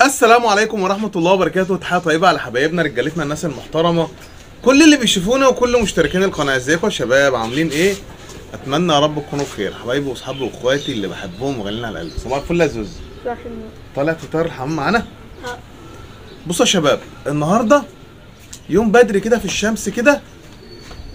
السلام عليكم ورحمة الله وبركاته. تحية طيبة على حبايبنا رجالتنا الناس المحترمة، كل اللي بيشوفونا وكل مشتركين القناة. ازيكم يا شباب؟ عاملين ايه؟ اتمنى يا رب تكونوا بخير. حبايبي واصحابي واخواتي اللي بحبهم وغاليين على قلبي، صباح الفل يا زوز. صباح النور. طالع فطار الحمام معانا؟ بصوا يا شباب، النهارده يوم بدري كده في الشمس كده،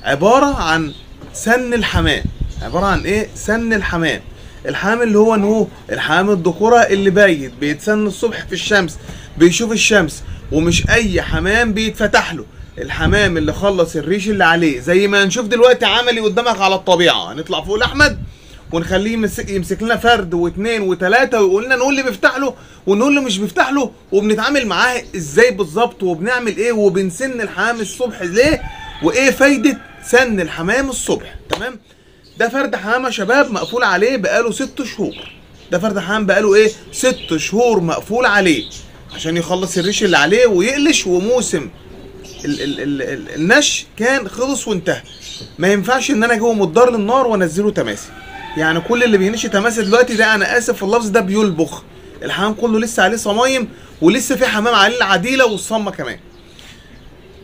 عبارة عن سن الحمام. عبارة عن ايه؟ سن الحمام. الحمام اللي هو نهو الحمام الذكورة اللي بايت بيتسن الصبح في الشمس، بيشوف الشمس، ومش اي حمام بيتفتح له. الحمام اللي خلص الريش اللي عليه، زي ما هنشوف دلوقتي عملي قدامك على الطبيعة. هنطلع فوق لاحمد ونخليه يمسك لنا فرد واثنين وثلاثة، ويقول لنا نقول اللي بيفتح له ونقول اللي مش بيفتح له، وبنتعامل معاه ازاي بالظبط، وبنعمل ايه، وبنسن الحمام الصبح ليه، وايه فايدة سن الحمام الصبح. تمام؟ ده فرد حمام يا شباب مقفول عليه بقاله 6 شهور. ده فرد حمام بقاله ايه؟ 6 شهور مقفول عليه عشان يخلص الريش اللي عليه ويقلش، وموسم النش كان خلص وانتهى. ما ينفعش ان انا اجيبه متدار للنار وانزله تماسي. يعني كل اللي بينشي تماسي دلوقتي ده، انا اسف في اللفظ، ده بيلبخ. الحمام كله لسه عليه صمايم، ولسه في حمام عليه العديله والصمه كمان.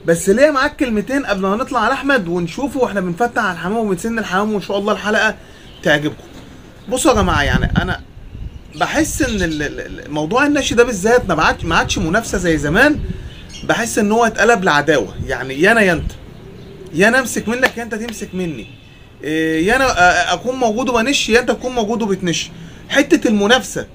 بس ليه معاك كلمتين قبل ما نطلع على احمد ونشوفه واحنا بنفتح على الحمام وبنسن الحمام، وان شاء الله الحلقه تعجبكم. بصوا يا جماعه، يعني انا بحس ان موضوع النشي ده بالذات ما عادش منافسه زي زمان. بحس ان هو اتقلب لعداوه. يعني يا انا يا انت، يا انا امسك منك يا انت تمسك مني، يا انا اكون موجود وبنش يا انت تكون موجود وبتنش. حته المنافسه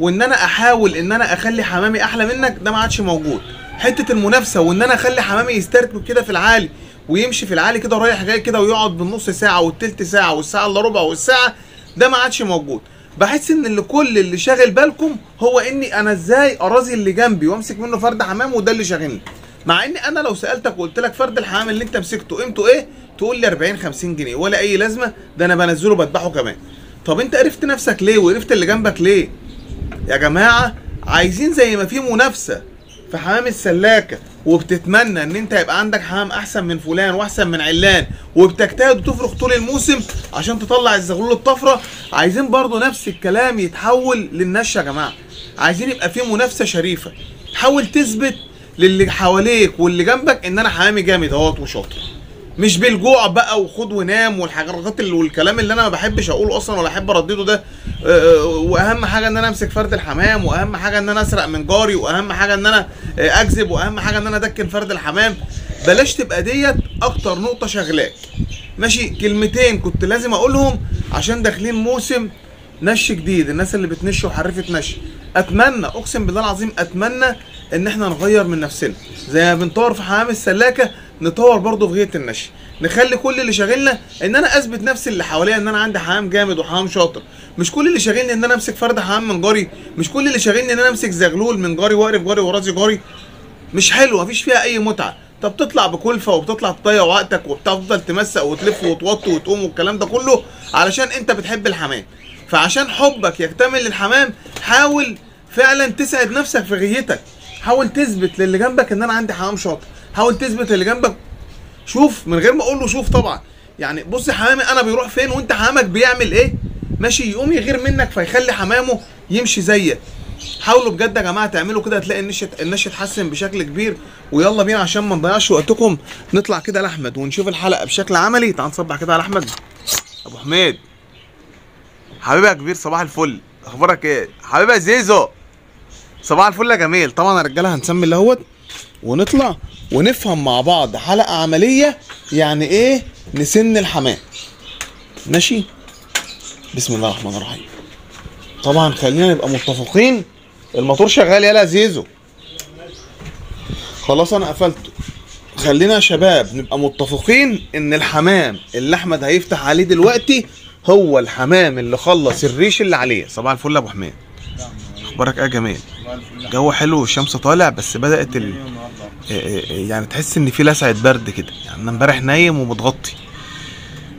وان انا احاول ان انا اخلي حمامي احلى منك، ده ما عادش موجود. حته المنافسه وان انا اخلي حمامي يستركب كده في العالي ويمشي في العالي كده رايح جاي كده، ويقعد بالنص ساعه والتلت ساعه والساعه الا ربع والساعه، ده ما عادش موجود. بحس ان كل اللي شاغل بالكم هو اني انا ازاي ارازي اللي جنبي وامسك منه فرد حمام، وده اللي شاغلني. مع اني انا لو سالتك وقلت لك فرد الحمام اللي انت مسكته قيمته ايه، تقول لي 40 50 جنيه ولا اي لازمه، ده انا بنزله بذبحه كمان. طب انت عرفت نفسك ليه وعرفت اللي جنبك ليه؟ يا جماعه، عايزين زي ما في منافسه في حمام السلاكه، وبتتمنى ان انت يبقى عندك حمام احسن من فلان واحسن من علان، وبتجتهد وتفرغ طول الموسم عشان تطلع الزغلول الطفره، عايزين برضو نفس الكلام يتحول للنش يا جماعه. عايزين يبقى في منافسه شريفه. حاول تثبت للي حواليك واللي جنبك ان انا حمامي جامد اهوت وشاطر، مش بالجوع بقى وخد ونام والحاجات والكلام اللي انا ما بحبش اقوله اصلا ولا احب اردده ده. واهم حاجه ان انا امسك فرد الحمام، واهم حاجه ان انا اسرق من جاري، واهم حاجه ان انا اكذب، واهم حاجه ان انا ادكن فرد الحمام. بلاش تبقى ديت اكتر نقطه شغلاك. ماشي؟ كلمتين كنت لازم اقولهم عشان داخلين موسم نش جديد. الناس اللي بتنش وحرفه نش، اتمنى اقسم بالله العظيم اتمنى ان احنا نغير من نفسنا. زي ما بنطور في حمام السلاكه نطور برضه في غايه النش. نخلي كل اللي شاغلنا ان انا اثبت نفسي اللي حواليا ان انا عندي حمام جامد وحمام شاطر. مش كل اللي شاغلني ان انا امسك فرد حمام من جاري، مش كل اللي شاغلني ان انا امسك زغلول من جاري واقرف جاري ورازي جاري. مش حلو، مفيش فيها اي متعه. طب بتطلع بكلفه وبتطلع تضيع وقتك وبتفضل تمسق وتلف وتوطي وتقوم والكلام ده كله علشان انت بتحب الحمام. فعشان حبك يكتمل للحمام، حاول فعلا تسعد نفسك في غيتك. حاول تثبت للي جنبك ان انا عندي حمام شاطر. حاول تثبت للي جنبك، شوف من غير ما اقول له شوف طبعا، يعني بص حمامي انا بيروح فين وانت حمامك بيعمل ايه. ماشي؟ يقوم يغير منك فيخلي حمامه يمشي زيك. حاولوا بجد يا جماعه تعملوا كده، هتلاقي النش اتحسن بشكل كبير. ويلا بينا عشان ما نضيعش وقتكم نطلع كده لاحمد ونشوف الحلقه بشكل عملي. تعال نصبح كده على احمد. ابو حميد حبيبي يا كبير، صباح الفل، اخبارك ايه حبيبي يا زيزو؟ صباح الفل يا جميل. طبعا يا رجاله هنسمي اللهوت ونطلع ونفهم مع بعض حلقه عمليه يعني ايه نسن الحمام. ماشي؟ بسم الله الرحمن الرحيم. طبعا خلينا نبقى متفقين. الموتور شغال يالا يا زيزو؟ خلاص انا قفلته. خلينا يا شباب نبقى متفقين ان الحمام اللي احمد هيفتح عليه دلوقتي هو الحمام اللي خلص الريش اللي عليه. صباح الفل يا ابو حميد، اخبارك ايه يا جميل؟ جو حلو والشمس طالع، بس بدات يعني تحس ان في لسعه برد كده. يعني انا امبارح نايم ومتغطي.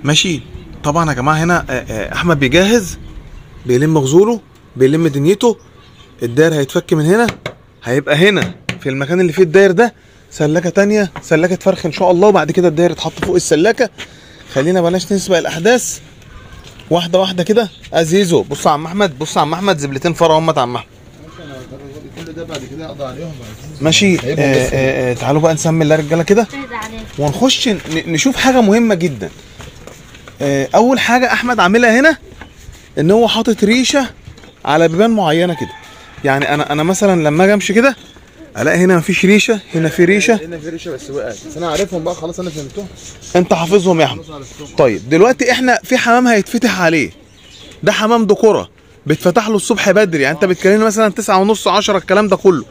ماشي؟ طبعا يا جماعه هنا احمد بيجهز، بيلم غزوله، بيلم دنيته. الداير هيتفك من هنا، هيبقى هنا في المكان اللي فيه الداير ده سلاكه تانيه، سلاكه فرخ ان شاء الله، وبعد كده الداير يتحط فوق السلاكه. خلينا بلاش نسبق الاحداث، واحده واحده كده. ازيزو بص يا عم احمد، بص يا عم احمد، زبلتين فرع همت يا عم احمد. كل ده بعد كده اقضي عليهم ماشي. تعالوا بقى نسمي الله رجاله كده ونخش نشوف حاجه مهمه جدا. اول حاجه احمد عاملها هنا ان هو حاطط ريشه على بيبان معينه كده. يعني انا مثلا لما اجي امشي كده الاقي هنا مفيش ريشه، هنا في ريشه، هنا في ريشه بس وقعت، بس انا عارفهم بقى خلاص، انا فهمتهم. انت حافظهم يا احمد. طيب دلوقتي احنا في حمام هيتفتح عليه، ده حمام ديكوره بيتفتح له الصبح بدري. يعني انت بتكلمني مثلا 9:30 10 الكلام ده كله.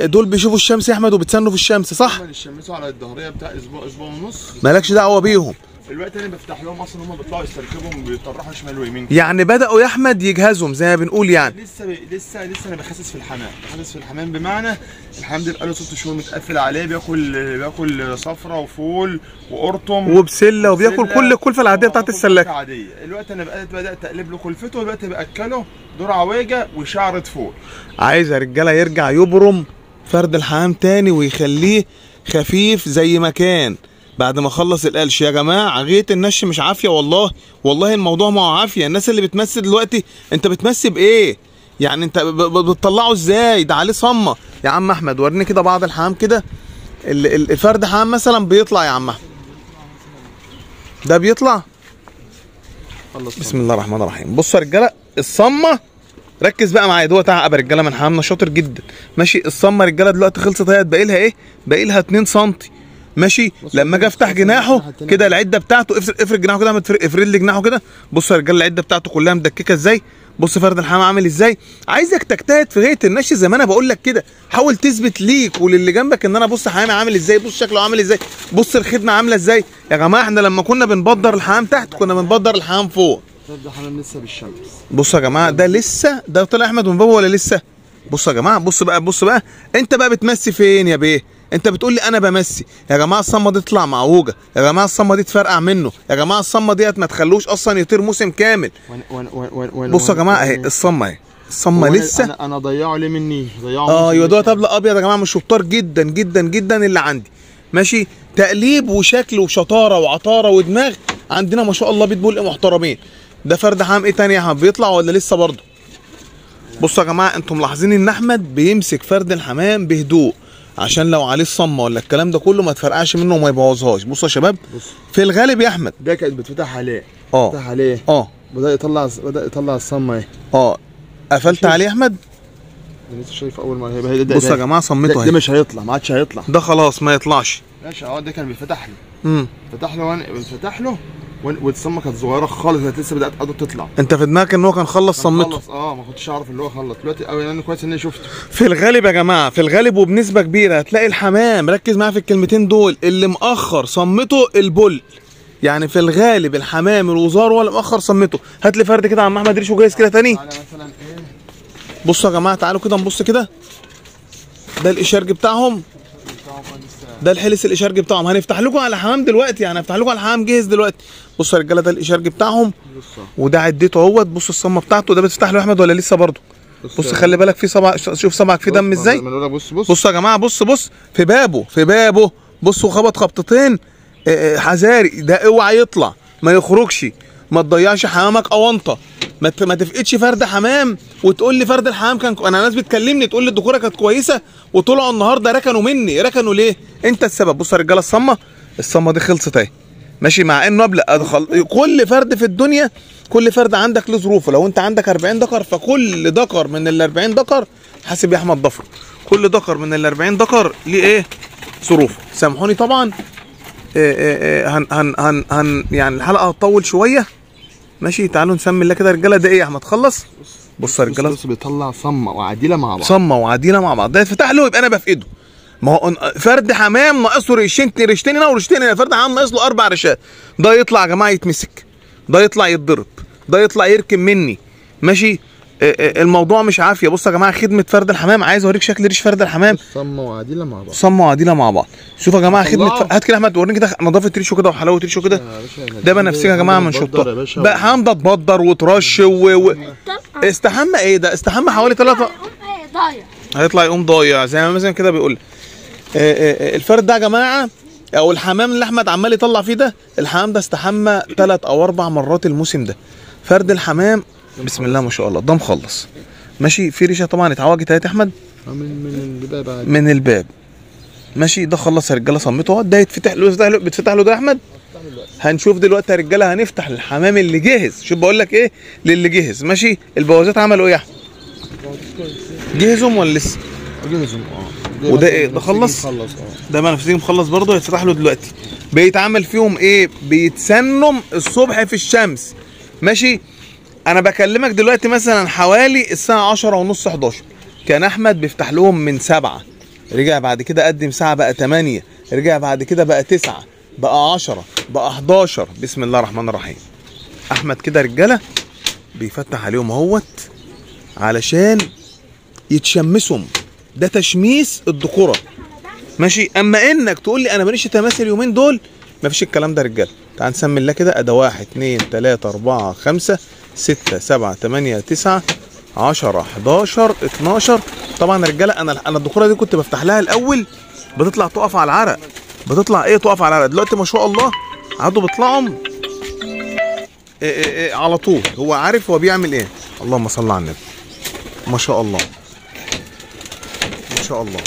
دول بيشوفوا الشمس يا احمد وبتسنوا في الشمس صح؟ يشمسوا على الظهريه بتاع اسبوع ونص. مالكش دعوه بيهم. الوقت انا بفتح لهم اصلا، هم بيطلعوا يستركبهم بيطرحوا شمال ويمين. يعني بداوا يا احمد يجهزهم زي ما بنقول يعني. لسه انا بخسس في الحمام، بخسس في الحمام بمعنى الحمام ده بقاله 6 شهور متقفل عليه، بياكل صفرة وفول وقرطم وبسله وبياكل كل الكلفه العاديه بتاعت السلاكه عاديه. الوقت انا بدات اقلب له كلفته، دلوقتي باكله ذره عويجه وشعره فول. عايز يا رجاله يرجع يبرم فرد الحمام تاني ويخليه خفيف زي ما كان بعد ما خلص القلش. يا جماعه غيط النش مش عافيه، والله الموضوع ما هو عافيه. الناس اللي بتمثل دلوقتي، انت بتمثل بايه؟ يعني انت بتطلعه ازاي؟ ده عليه صمه. يا عم احمد وريني كده بعض الحمام كده. الفرد حمام مثلا بيطلع يا عم احمد، ده بيطلع. بسم الله الرحمن الرحيم. بصوا يا رجاله الصمه، ركز بقى معايا، دوت عقب رجاله من حمامنا شاطر جدا. ماشي. الصمه رجاله دلوقتي خلصت اهي، باقي لها ايه؟ باقي لها 2 سم. ماشي. لما اجي افتح جناحه كده العده بتاعته، افرد جناحه كده، افرد لي جناحه كده. بص يا رجاله العده بتاعته كلها مدككه ازاي. بص فرد الحمام عامل ازاي. عايزك تجتهد في غايه النش زي ما انا بقول لك كده. حاول تثبت ليك وللي جنبك ان انا بص حمامي عامل ازاي، بص شكله عامل ازاي، بص الخدمه عامله ازاي. يا جماعه احنا لما كنا بنبدر الحمام تحت كنا بنبدر الحمام فوق. ده حمام لسه بالشمس. بصوا يا جماعه ده لسه، ده طلع احمد من بابه ولا لسه؟ بصوا يا جماعه، بص بقى انت بقى بتمسي فين يا بيه؟ انت بتقول لي انا بمسي. يا جماعه الصمه دي تطلع معوجه، يا جماعه الصمه دي تفرقع منه، يا جماعه الصمه ديت ما تخلوش اصلا يطير موسم كامل. بصوا يا جماعه اهي الصمه اهي، الصمه لسه. انا ضيعه ليه مني؟ ضيعه. ايوه ده طبل ابيض يا جماعه، مش شطار جدا جدا جدا اللي عندي. ماشي. تقليب وشكل وشطاره وعطاره ودماغ عندنا ما شاء الله، بيت بول محترمين. ده فرد حمام ايه تاني يا احمد؟ بيطلع ولا لسه برضه؟ بصوا يا جماعه انتم ملاحظين ان احمد بيمسك فرد الحمام بهدوء عشان لو عليه الصمه ولا الكلام ده كله ما تفرقعش منه وما يبوظهاش. بصوا يا شباب في الغالب يا احمد ده كانت بتفتح عليه. فتح عليه بدأ يطلع الصمه اهي. قفلت عليه يا احمد. لسه شايف اول ما بصوا يا جماعه صمته اهي. ده مش هيطلع، ما عادش هيطلع، ده خلاص ما يطلعش. ماشي. ده كان بيفتح له. فتح له والصمه كانت صغيره خالص، كانت لسه بدات تطلع. انت في دماغك ان هو كان خلص صمته؟ خلص. ما كنتش اعرف ان هو خلص دلوقتي قوي، لان كويس ان انا شفته. في الغالب يا جماعه، في الغالب وبنسبه كبيره هتلاقي الحمام، ركز معايا في الكلمتين دول، اللي مأخر صمته البل. يعني في الغالب الحمام الوزار ولا مأخر صمته. هات لي فرد كده يا عم احمد ريشه جايز كده تاني. مثلا ايه؟ بصوا يا جماعه تعالوا كده نبص كده. ده الاشارج بتاعهم، ده الحلس الاشارج بتاعهم. هنفتح لكم على حمام دلوقتي، يعني هنفتح لكم على حمام جاهز دلوقتي. بصوا يا رجاله ده الاشارج بتاعهم، وده عدته اهوت. بصوا الصمه بتاعته. ده بتفتح له يا احمد ولا لسه برضه؟ بص خلي بالك في صبع، شوف صبعك في دم ازاي. بصوا يا جماعه، بص في بابه بصوا خبط خبطتين. حذاري ده، اوعى يطلع ما يخرجش، ما تضيعش حمامك اونطه، ما تفقدش فرد حمام وتقول لي فرد الحمام كان انا ناس بتكلمني تقول لي الدكوره كانت كويسه وطلعوا النهارده ركنوا مني. ركنوا ليه؟ انت السبب. بصوا يا رجاله الصمه دي خلصت اهي. ماشي. مع انه كل فرد في الدنيا، كل فرد عندك له ظروفه. لو انت عندك 40 دكر فكل دكر من ال 40 دكر، حاسب يا احمد ضفر، كل دكر من ال 40 دكر ليه ايه؟ ظروفه. سامحوني طبعا. هن يعني الحلقه هتطول شويه. ماشي. تعالوا نسمي الله كده يا رجاله. ده ايه يا احمد؟ خلص. بصوا يا رجاله بص بيطلع صمه وعديله مع بعض. صمه وعديله مع بعض. ده يتفتح له يبقى انا بفقده. ما هو فرد حمام ناقصه ريشتين هنا وريشتين هنا. فرد حمام ناقص له 4 ريشات. ده يطلع يا جماعه يتمسك، ده يطلع يتضرب، ده يطلع يركن مني. ماشي. الموضوع مش عافيه. بصوا يا جماعه خدمه فرد الحمام، عايز اوريك شكل ريش فرد الحمام. صمه وعديله مع بعض، صمه وعديله مع بعض. شوفوا يا جماعه خدمه هات كده احمد وريني كده نظافه ريشه كده وحلاوه ريشه كده. ده بنفسجي يا جماعه من شطه بقى. حمام ده اتبدر وترش استحمى. ايه ده؟ استحمى حوالي 3 هيطلع يقوم ضايع زي ما مثلا كده بيقول. الفرد ده يا جماعه او الحمام اللي احمد عمال يطلع فيه ده، الحمام ده استحمى 3 أو 4 مرات الموسم ده. فرد الحمام بسم الله ما شاء الله ده مخلص. ماشي. في ريشه طبعا اتعوجت اهي يا احمد من الباب عادي. من الباب ماشي. ده خلص يا رجاله صمته اهو. ده يتفتح له بيتفتح له ده يا احمد. هنشوف دلوقتي يا رجاله هنفتح الحمام اللي جهز. شوف بقول لك ايه للي جهز ماشي. البوازات عملوا ايه يا احمد؟ جهزهم ولا لسه؟ جهزهم وده ايه؟ ده خلص؟ ده بنفسجي مخلص برضه. هيتفتح له دلوقتي. بيتعمل فيهم ايه؟ بيتسنم الصبح في الشمس ماشي. انا بكلمك دلوقتي مثلا حوالي الساعه 10 ونص 11 كان احمد بيفتح لهم من 7. رجع بعد كده قدم ساعه بقى 8. رجع بعد كده بقى 9 بقى 10 بقى 11. بسم الله الرحمن الرحيم. احمد كده رجاله بيفتح عليهم اهوت علشان يتشمسهم. ده تشميس الذكوره ماشي. اما انك تقول لي انا ماليش تماثل اليومين دول، مفيش الكلام ده يا رجاله. تعال نسمي الله كده. ادا 1 2 3 4 5 6 7 8 9 10 11 12. طبعا يا رجاله انا الذكوره دي كنت بفتح لها الاول بتطلع تقف على العرق. بتطلع ايه؟ تقف على العرق. دلوقتي ما شاء الله عادوا بيطلعوا على طول. هو عارف هو بيعمل ايه. اللهم صل على النبي. ما شاء الله ما شاء الله.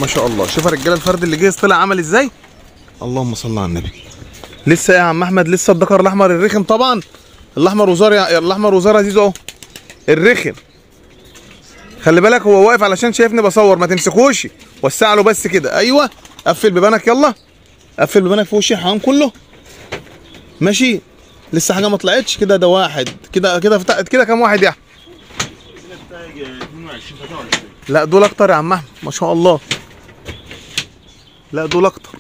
ما شاء الله. شوف يا رجاله الفرد اللي جه طلع عمل ازاي. اللهم صل على النبي. لسه يا عم احمد لسه الذكر الاحمر الرخم طبعا. الاحمر وزار الاحمر وزار عزيز اهو الرخم. خلي بالك هو واقف علشان شايفني بصور. ما تمسكوش. وسع له بس كده. ايوه قفل بيبانك. يلا قفل بيبانك في وش الحمام كله ماشي. لسه حاجه ما طلعتش كده. ده واحد كده كام واحد يا احمد؟ لا دول اكتر يا عم احمد. ما شاء الله. لا دول اكتر.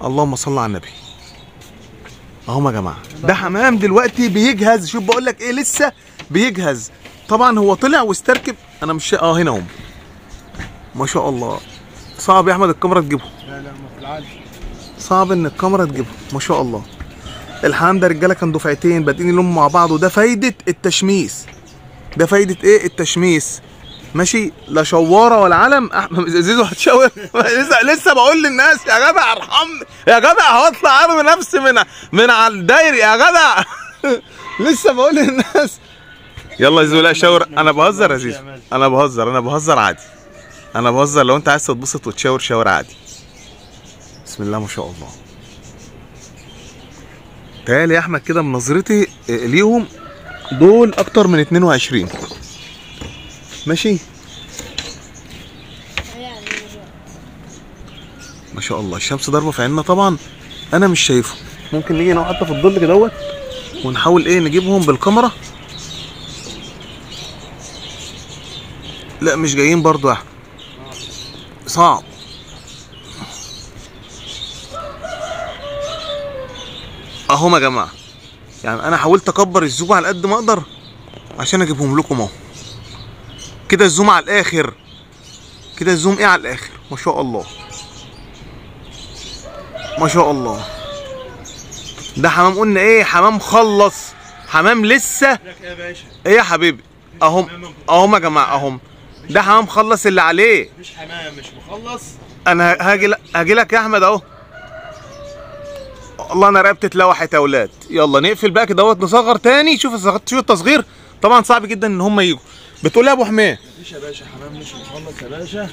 اللهم صل على النبي. اهو يا جماعه ده حمام دلوقتي بيجهز. شوف بقول لك ايه لسه بيجهز. طبعا هو طلع واستركب. انا مش هنا هم. ما شاء الله. صعب يا احمد الكاميرا تجيبه. لا ما في العالي. صعب ان الكاميرا تجيبه. ما شاء الله. الحمام ده رجاله كان دفعتين بادئين يلموا مع بعض. وده فايده التشميس. ده فايده ايه؟ التشميس ماشي. لا شواره ولا علم. احمد زيزو هتشاور. لسه بقول للناس يا جدع ارحمني يا جدع. هطلع ارمي نفسي من على الدايري يا جدع. لسه بقول للناس. يلا يا زيزو. لا شاور. انا بهزر يا زيزو. انا بهزر عادي. انا بهزر. لو انت عايز تتبسط وتشاور شاور عادي. بسم الله ما شاء الله. تهيألي يا احمد كده بنظرتي ليهم دول اكتر من 22 ماشي. ما شاء الله. الشمس ضاربه في عيننا طبعا. انا مش شايفهم. ممكن نيجي نقعد حتى في الظل كده ونحاول ايه نجيبهم بالكاميرا. لا مش جايين برضو يا احمد. صعب. اهو يا جماعه. يعني انا حاولت اكبر الزوم على قد ما اقدر عشان اجيبهم لكم اهو. كده الزوم على الاخر. كده الزوم ايه على الاخر. ما شاء الله ما شاء الله. ده حمام قلنا ايه؟ حمام خلص. حمام لسه. ايه يا حبيبي؟ اهم يا جماعه اهم. ده حمام خلص اللي عليه. مفيش حمام مش مخلص. انا هاجي لك يا احمد اهو. والله انا رقبتي اتلوحت يا اولاد. يلا نقفل بقى كده نصغر تاني. شوف التصغير طبعا صعب جدا ان هم يجوا. بتقول يا ابو حماه؟ مفيش يا باشا حمام مش مخلص يا باشا.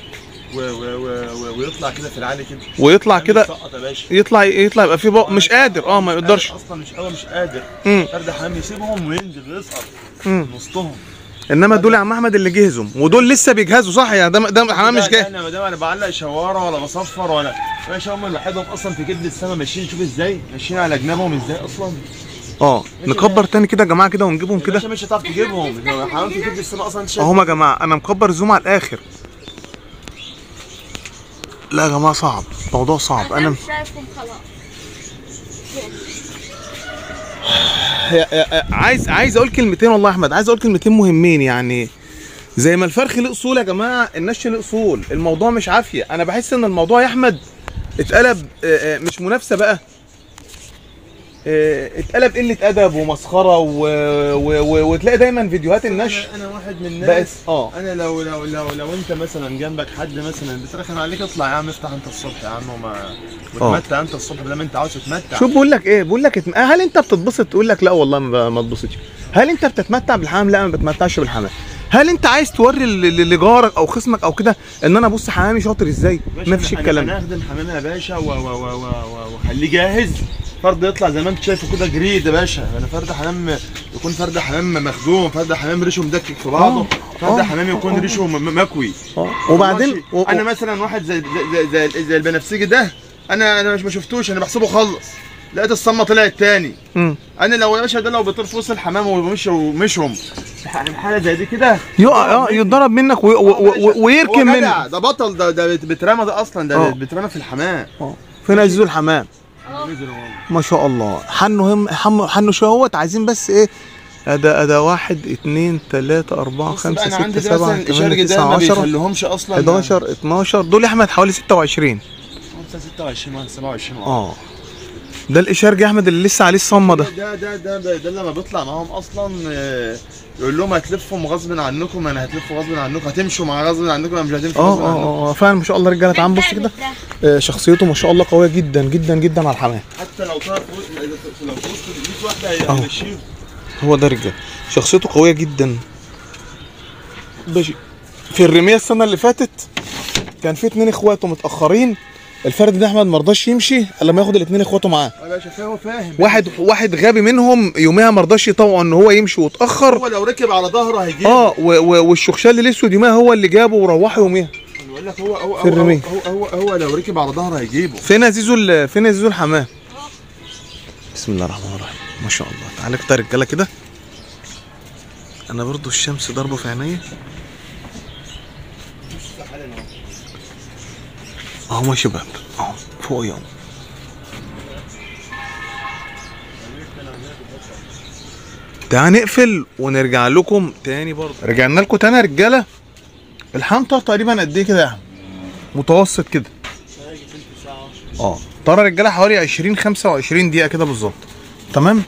ويطلع كده في العالي كده. ويطلع كده يطلع يبقى في مش قادر. ما يقدرش اصلا. مش قادر. فرد حمام يسيبهم وينزل ويسقط نصهم. انما دول يا عم احمد اللي جهزهم ودول لسه بيجهزوا صح. يعني ده حمام مش جاهز. انا بعلق شواره ولا بصفر ولا باشا. هم لوحدهم اصلا في كبد السما ماشيين. شوف ازاي ماشيين على جنابهم ازاي اصلا. نكبر تاني كده يا جماعه كده ونجيبهم كده. مش هتعرف تجيبهم. حمام في كبد السما اصلا. اهو يا جماعه انا مكبر الزوم على الاخر. لا يا جماعه صعب. الموضوع صعب. انا مش شايفهم خلاص. عايز اقول كلمتين والله يا احمد. عايز اقول كلمتين مهمين. يعني زي ما الفرخ له اصول يا جماعه النش له اصول. الموضوع مش عافيه. انا بحس ان الموضوع يا احمد اتقلب مش منافسه بقى. اتقلب قله ادب ومسخره وتلاقي دايما فيديوهات النشر. انا واحد من الناس بقت انا لو انت مثلا جنبك حد مثلا بترخم عليك، اطلع يا عم افتح انت الصبح يا عم وتمتع انت الصبح بدل ما انت عاوز تتمتع. شوف بقول لك ايه، بقول لك هل انت بتتبسط؟ تقول لك لا والله ما اتبسطش. هل انت بتتمتع بالحمام؟ لا ما بتمتعش بالحمام. هل انت عايز توري لجارك او خصمك او كده ان انا بص حمامي شاطر ازاي؟ ما فيش الكلام ده. انا اخدم حمامي يا باشا واخليه جاهز، فرد يطلع زي ما انت شايفه كده جريد يا باشا. انا فرد حمام يكون فرد حمام مخدوم، فرد حمام ريشه مدكك في بعضه، فرد حمام يكون ريشه مكوي. وبعدين انا مثلا واحد زي البنفسجي ده، انا مش ما شفتوش، انا بحسبه خلص، لقيت الصمه طلعت تاني. انا لو يا باشا ده لو بيطير في وسط الحمام ومشهم الحاله زي دي كده يتضرب منك ويركن منك. ده بطل، ده بيترمى، ده اصلا ده بيترمى في الحمام. فين عزيزو الحمام؟ ما شاء الله. حنوا شويه اهوت. عايزين بس ايه، ده 1 2 3 4 5 6 7 8 9 10 11 12 دول يا احمد حوالي 26 27. ده الاشارج يا احمد اللي لسه عليه الصمه ده. ده لما بيطلع معاهم اصلا يقول لهم هتلفهم غصب عنكم، انا هتلفوا غصب عنكم، هتمشوا مع غصب عنكم، انا مش هتمشوا غصب عنكم. فعلا ما شاء الله رجاله. تعال بص كده شخصيته ما شاء الله قويه جدا جدا جدا على الحمام. حتى لو طلع لو وسط 100 واحده هيمشيهم. هو ده رجاله شخصيته قويه جدا. في الرميه السنه اللي فاتت كان في 2 اخواته متاخرين، الفرد ده احمد ما رضاش يمشي الا لما ياخد ال2 اخواته معاه. يا باشا هو فاهم. واحد غبي منهم يوميها ما رضاش يطوع ان هو يمشي واتاخر. هو لو ركب على ظهره هيجيبه. والشخشال الاسود يوميها هو اللي جابه وروحه يوميها. بقول لك هو في الرميه. هو لو ركب على ظهره هيجيبه. فين عزيزو الحمام؟ بسم الله الرحمن الرحيم. ما شاء الله. تعالى كده يا رجاله كده. انا برضو الشمس ضربه في عينيا اهو يا شباب، اهو فوق يوم. تعال نقفل ونرجع لكم تاني. برضه رجعنا لكم تاني يا رجاله. الحنطه تقريبا قد ايه كده يعني؟ متوسط كده. طار رجاله حوالي 20 25 دقيقه كده بالظبط. تمام.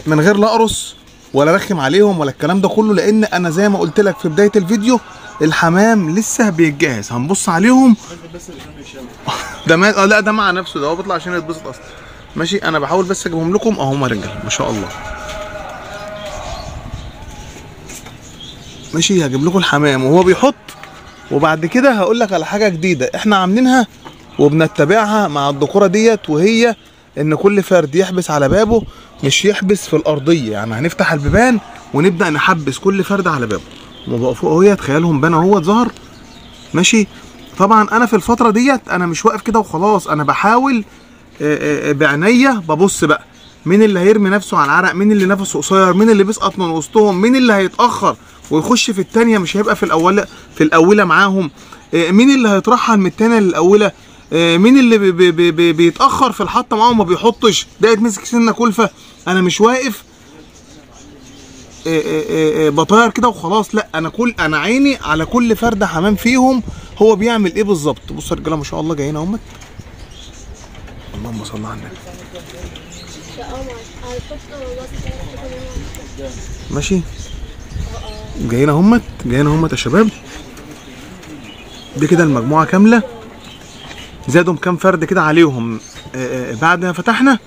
من غير لا اقرص ولا رخم عليهم ولا الكلام ده كله، لان انا زي ما قلت لك في بدايه الفيديو الحمام لسه بيتجهز، هنبص عليهم. ده لا ده مع نفسه، ده هو بيطلع عشان يتبسط اصلا. ماشي. انا بحاول بس اجيبهم لكم اهو يا رجاله ما شاء الله. ماشي. هجيب لكم الحمام وهو بيحط، وبعد كده هقول لك على حاجه جديده احنا عاملينها وبنتبعها مع الدكوره ديت، وهي ان كل فرد يحبس على بابه، مش يحبس في الارضيه. يعني هنفتح البيبان ونبدا نحبس كل فرد على بابه. هما بقوا فوق اهوت، تخيلهم بان اهوت ظهر. ماشي. طبعا انا في الفتره ديت انا مش واقف كده وخلاص، انا بحاول بعينيا ببص بقى مين اللي هيرمي نفسه على العرق، مين اللي نفسه قصير، مين اللي بيسقط من وسطهم، مين اللي هيتاخر ويخش في الثانيه مش هيبقى في الاوله معاهم، مين اللي هيترحل من الثانيه للاوله، مين اللي بيتاخر في الحطه معاهم ما بيحطش، ده يتمسك سنه كلفه. انا مش واقف بطير كده وخلاص، لا انا عيني على كل فرده حمام فيهم هو بيعمل ايه بالظبط. بصوا يا رجاله ما شاء الله جايين اهمت. اللهم صل على النبي. ماشي. جايين اهمت يا شباب. دي كده المجموعه كامله. زادوا كام فرد كده عليهم بعد ما فتحنا.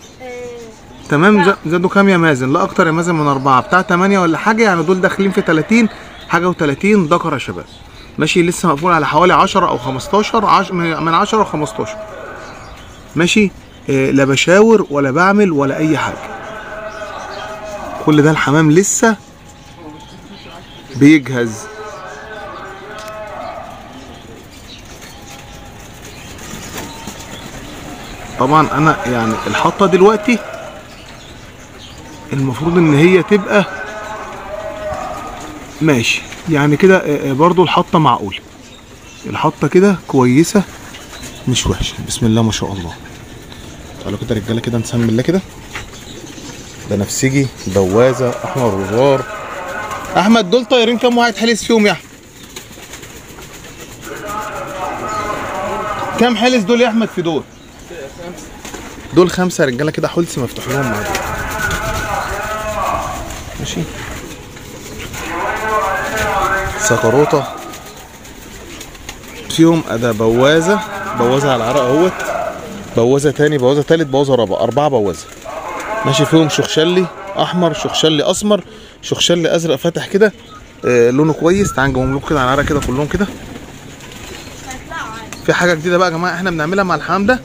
تمام. زادوا كام يا مازن؟ لا اكتر يا مازن من 4 بتاع 8 ولا حاجه، يعني دول داخلين في 30 حاجه و30 ذكر يا شباب. ماشي. لسه مقفول على حوالي 10 او 15 من 10 ل15. ماشي. لا بشاور ولا بعمل ولا اي حاجه. كل ده الحمام لسه بيجهز. طبعا انا يعني الحطه دلوقتي المفروض ان هي تبقى ماشي يعني كده برضو الحطه معقوله، الحطه كده كويسه مش وحشه. بسم الله ما شاء الله. تعالوا كده رجاله كده نسمي الله كده. بنفسجي، بوازه، احمر وزار. احمد دول طايرين كام واحد حلس فيهم يا احمد؟ كام حلس دول يا احمد في دول؟ دول 5 رجاله كده حلس مفتوح لهم مع دول. ماشي. سكروطه فيهم اداه بوازه على العرق اهوت، بوازه تاني، بوازه تالت، بوازه رابعه، 4 بوازه. ماشي. فيهم شخشلي احمر، شخشلي اسمر، شخشلي ازرق فاتح كده، لونه كويس. تعال نجيبهم لكم كده على العرق كده كلهم كده. في حاجه جديده بقى يا جماعه احنا بنعملها مع الحمام ده.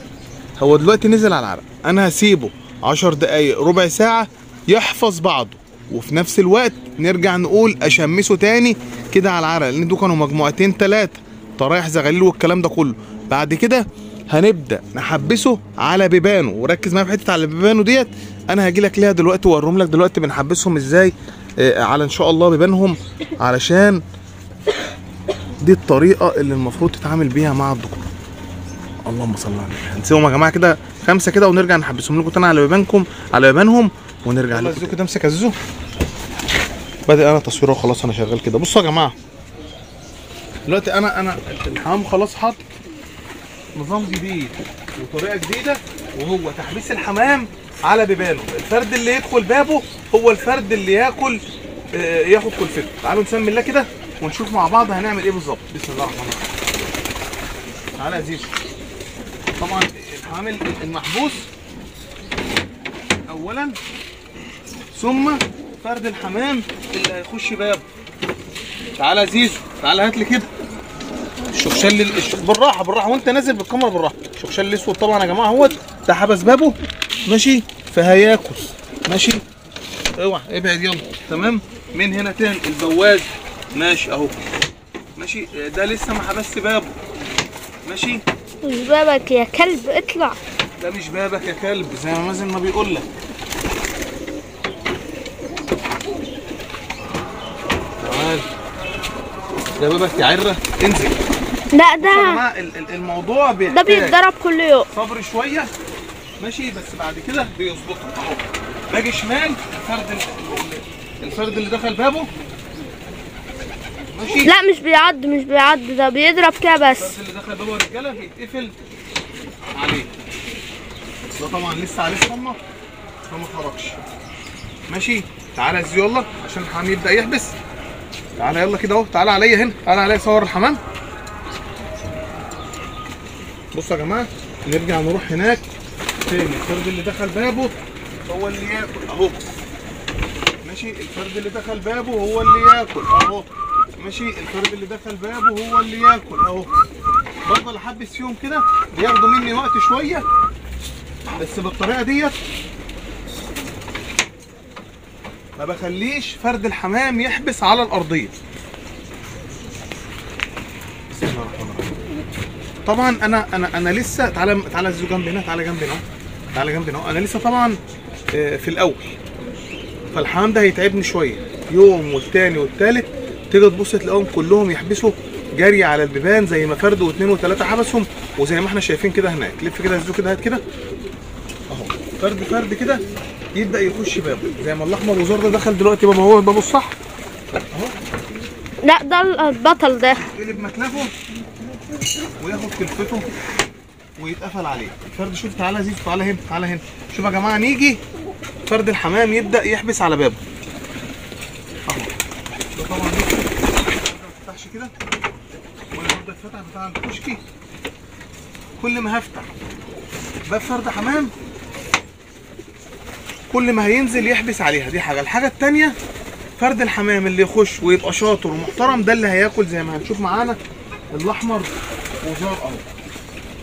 هو دلوقتي نزل على العرق، انا هسيبه 10 دقايق ربع ساعه يحفظ بعضه، وفي نفس الوقت نرجع نقول اشمسه تاني كده على العرق، لان دول كانوا مجموعتين 3 طرايح زغاليل والكلام ده كله. بعد كده هنبدا نحبسه على بيبانه، وركز معايا في حته على بيبانه ديت، انا هاجي لك ليها دلوقتي واوريهم لك دلوقتي بنحبسهم ازاي على ان شاء الله بيبانهم، علشان دي الطريقه اللي المفروض تتعامل بيها مع الذكور. اللهم صل على النبي. هنسيبهم يا جماعه كده 5 كده ونرجع نحبسهم لكم تاني على بيبانكم، على بيبانهم، ونرجع لكم كده. امسك يا زوزو. بادئ انا تصويره وخلاص، انا شغال كده. بصوا يا جماعه دلوقتي انا الحمام خلاص حاطط نظام جديد وطريقه جديده، وهو تحبيس الحمام على بيبانه. الفرد اللي يدخل بابه هو الفرد اللي ياخد كلفته. تعالوا نسمي الله كده ونشوف مع بعض هنعمل ايه بالظبط. بسم الله الرحمن الرحيم. تعالى يا زيزو. طبعا الحمام المحبوس اولا، ثم فرد الحمام اللي هيخش بابه. تعالى يا زيزو، تعالى هات لي كده الشخشل بالراحه بالراحه وانت نازل بالكاميرا بالراحه. الشخشل الاسود طبعا يا جماعه اهوت ده حبس بابه. ماشي. فهياكل. ماشي. اوعى ابعد يلا. تمام. من هنا تاني البواز. ماشي اهو. ماشي. ده لسه ما حبسش بابه. ماشي. مش بابك يا كلب، اطلع. ده مش بابك يا كلب زي ما مازن ما بيقول لك. تعال. ده بابك يا عره، انزل. لا ده يا جماعه الموضوع ده بيتضرب كل يوم. صبر شويه. ماشي. بس بعد كده بيظبطها اهو. باجي شمال الفرد اللي دخل بابه. ماشي. لا مش بيعض ده بيضرب كده بس. الفرد اللي دخل بابه يا رجاله بيتقفل عليه. ده طبعا لسه عليه صمه فما اتحركش. ماشي. تعالى يا زيزو يلا عشان الحمام يبدا يحبس. تعالى يلا كده اهو. تعالى عليا هنا، تعالى عليا صور الحمام. بصوا يا جماعه نرجع نروح هناك تاني. الفرد اللي دخل بابه هو اللي ياكل اهو. ماشي. الفرد اللي دخل بابه هو اللي ياكل اهو. ماشي. الفرد اللي دخل بابه هو اللي ياكل اهو. بفضل احبس فيهم كده، بياخدوا مني وقت شويه، بس بالطريقه ديت ما بخليش فرد الحمام يحبس على الارضيه. بسم الله الرحمن الرحيم. طبعا انا لسه تعالى زيزو جنبي هنا، تعالى جنبي هنا، تعالى جنبي هنا. انا لسه طبعا في الاول، فالحمام ده هيتعبني شويه. يوم والتاني والتالت تيجي تبص تلاقيهم كلهم يحبسوا جري على البيبان زي ما فرد واثنين وثلاثه حبسهم، وزي ما احنا شايفين كده هناك. لف كده يا زيزو كده، هات كده اهو. فرد كده يبدا يخش بابه زي ما الاحمر وزار ده دخل دلوقتي بابا، هو بابه الصح اهو. لا ده البطل ده يقلب مكلفه وياخد كلفته ويتقفل عليه الفرد. شوف تعالى يا زيزو، تعالى هنا، تعالى هنا. شوف يا جماعه نيجي فرد الحمام يبدا يحبس على بابه اهو. ده طبعا ما تفتحش كده وانا برضه اتفتح بتاع الكشكي. كل ما هفتح باب فرد حمام كل ما هينزل يحبس عليها. دي حاجه. الحاجه الثانيه فرد الحمام اللي يخش ويبقى شاطر ومحترم ده اللي هياكل زي ما هنشوف معانا. الاحمر وزار اهو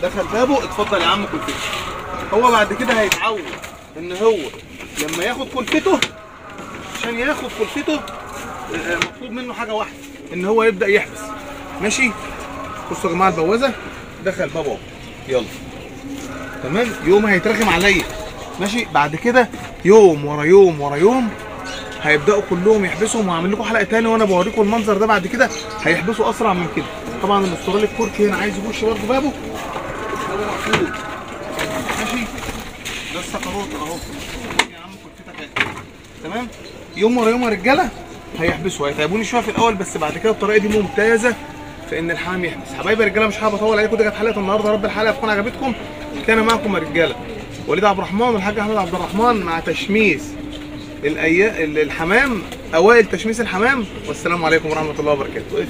دخل بابه، اتفضل يا عم كلفته. هو بعد كده هيتعود ان هو لما ياخد كلفته، عشان ياخد كلفته مطلوب منه حاجه واحده، ان هو يبدا يحبس. ماشي. بصوا يا جماعه البوازه دخل بابه اهو. يلا تمام. يوم هيترخم عليا. ماشي. بعد كده يوم ورا يوم ورا يوم هيبداوا كلهم يحبسهم، وهعمل لكم حلقه تاني وانا بوريكم المنظر ده. بعد كده هيحبسوا اسرع من كده. طبعا الاسترالي الكوركي هنا عايز يخش برضه بابه، هو مقفول. ماشي. ده السكروت اهو يا عم كلفتك اهي. تمام. يوم ورا يوم يا رجاله هيحبسوا. هيتعبوني شويه في الاول، بس بعد كده الطريقه دي ممتازه في ان الحمام يحبس. حبايبي يا رجاله مش حابب اطول عليكم، دي كانت حلقه النهارده. رب الحلقه تكون عجبتكم. كان معكم يا رجاله وليد عبد الرحمن والحاج احمد عبد الرحمن مع تشميس الحمام، اوائل تشميس الحمام. والسلام عليكم ورحمه الله وبركاته.